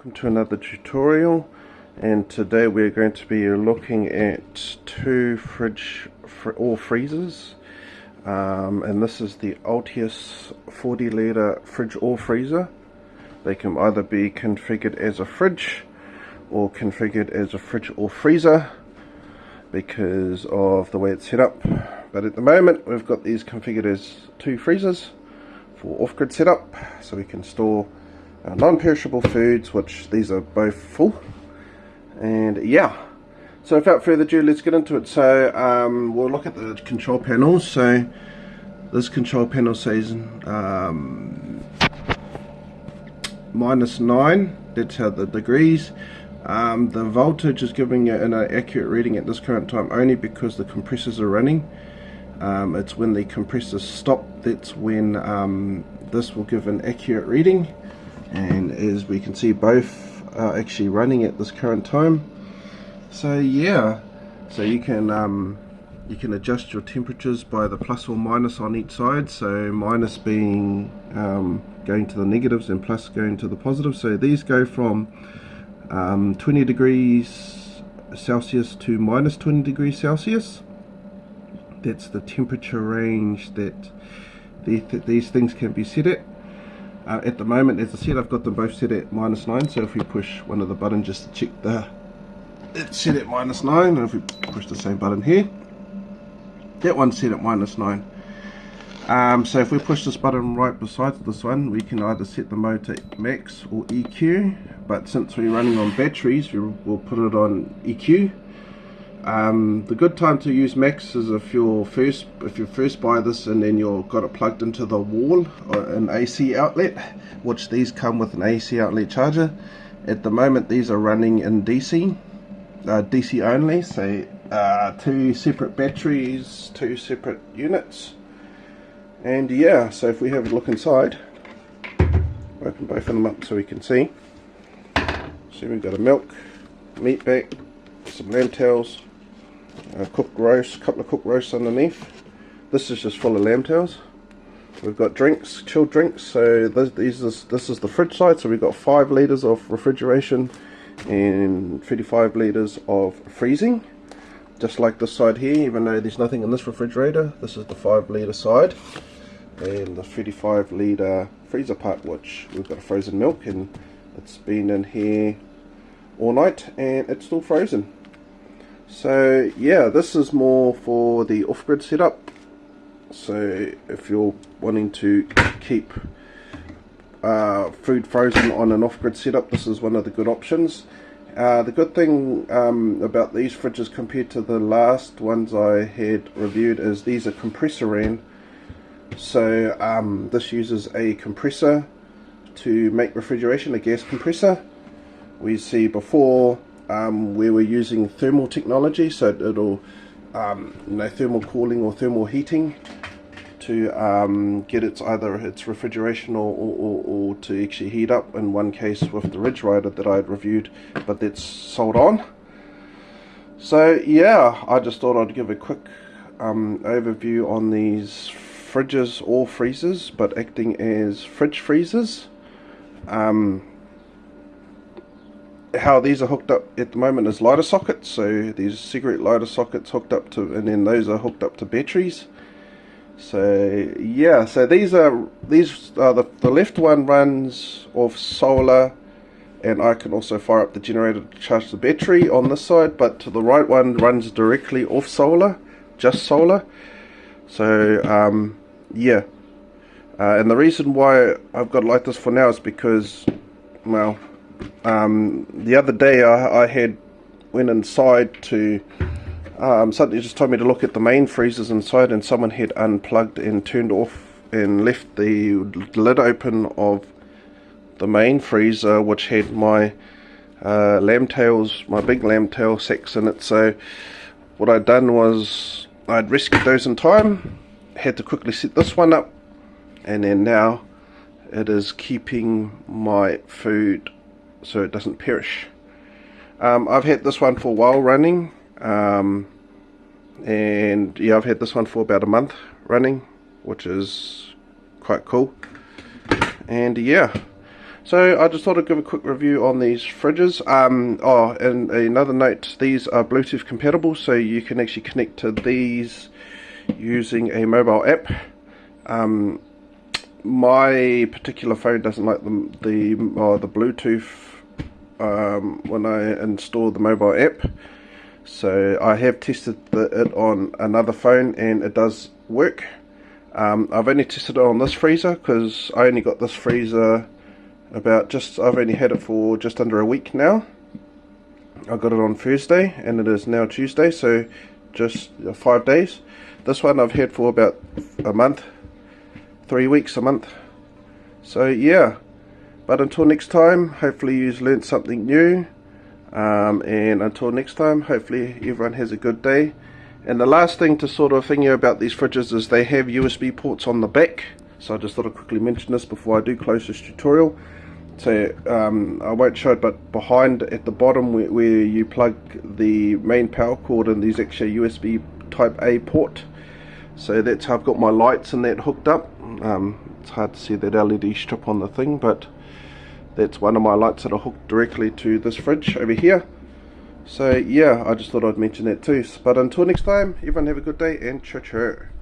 Welcome to another tutorial, and today we're going to be looking at two all freezers, and this is the Altius 40 litre fridge all freezer. They can either be configured as a fridge or configured as a fridge or freezer because of the way it's set up, but at the moment we've got these configured as two freezers for off-grid setup, so we can store non-perishable foods, which these are both full. And yeah, so without further ado, let's get into it. So we'll look at the control panel. So this control panel says -9, that's how the degrees. The voltage is giving it an accurate reading at this current time only because the compressors are running. It's when the compressors stop, that's when this will give an accurate reading. And as we can see, both are actually running at this current time. So yeah, so you can adjust your temperatures by the plus or minus on each side. So minus being going to the negatives and plus going to the positive. So these go from 20 degrees Celsius to minus 20 degrees Celsius. That's the temperature range that these things can be set at. At the moment, as I said, I've got them both set at -9, so if we push one of the buttons just to check it's set at -9, and if we push the same button here, that one's set at -9. So if we push this button right beside this one, we can either set the mode to max or EQ, but since we're running on batteries, we'll put it on EQ. The good time to use max is if you first buy this and then you've got it plugged into the wall or an AC outlet, which these come with an AC outlet charger. At the moment these are running in DC only, so two separate batteries, two separate units. And yeah, so if we have a look inside, open both of them up so we can see. So we've got a milk, meat bag, some lamb tails, cooked roast, couple of cooked roasts underneath. This is just full of lamb tails. We've got drinks, chilled drinks. So this is the fridge side. So we've got 5 litres of refrigeration and 35 litres of freezing. Just like this side here, even though there's nothing in this refrigerator, this is the 5 litre side, and the 35 litre freezer part, which we've got a frozen milk, and it's been in here all night and it's still frozen. So yeah, this is more for the off-grid setup. So if you're wanting to keep food frozen on an off-grid setup, this is one of the good options. The good thing about these fridges compared to the last ones I had reviewed is these are compressor ran. So this uses a compressor to make refrigeration, a gas compressor. We see before we were using thermal technology, so it'll thermal cooling or thermal heating to get either its refrigeration or to actually heat up. In one case with the Ridge Rider that I had reviewed, but that's sold on. So yeah, I just thought I'd give a quick overview on these fridges or freezers, but acting as fridge freezers. How these are hooked up at the moment is lighter sockets, so these cigarette lighter sockets hooked up to, and then those are hooked up to batteries. So yeah, so these are the left one runs off solar, and I can also fire up the generator to charge the battery on this side, but to the right one runs directly off solar, just solar. So yeah, and the reason why I've got it like this for now is because, well, the other day I went inside to something just told me to look at the main freezers inside, and someone had unplugged and turned off and left the lid open of the main freezer, which had my lamb tails, my big lamb tail sacks in it. So what I'd done was I'd rescued those in time, had to quickly set this one up, and then now it is keeping my food so it doesn't perish. I've had this one for a while running, and yeah, I've had this one for about a month running, which is quite cool. And yeah, So I just thought I'd give a quick review on these fridges. Oh, and another note, these are Bluetooth compatible, so you can actually connect to these using a mobile app. My particular phone doesn't like the Bluetooth when I install the mobile app. So I have tested it on another phone and it does work. I've only tested it on this freezer because I only got this freezer I've only had it for just under a week now. I got it on Thursday and it is now Tuesday, so just 5 days. This one I've had for about a month, 3 weeks, a month. So yeah, but until next time, hopefully you've learnt something new. And until next time, hopefully everyone has a good day. And the last thing to sort of think about these fridges is they have USB ports on the back. So I just thought I'd quickly mention this before I do close this tutorial. So I won't show it, but behind at the bottom where you plug the main power cord in, there's actually a USB type A port. So that's how I've got my lights and that hooked up. It's hard to see that LED strip on the thing, but that's one of my lights that are hooked directly to this fridge over here. So yeah, I just thought I'd mention that too. But until next time, everyone have a good day and ciao ciao.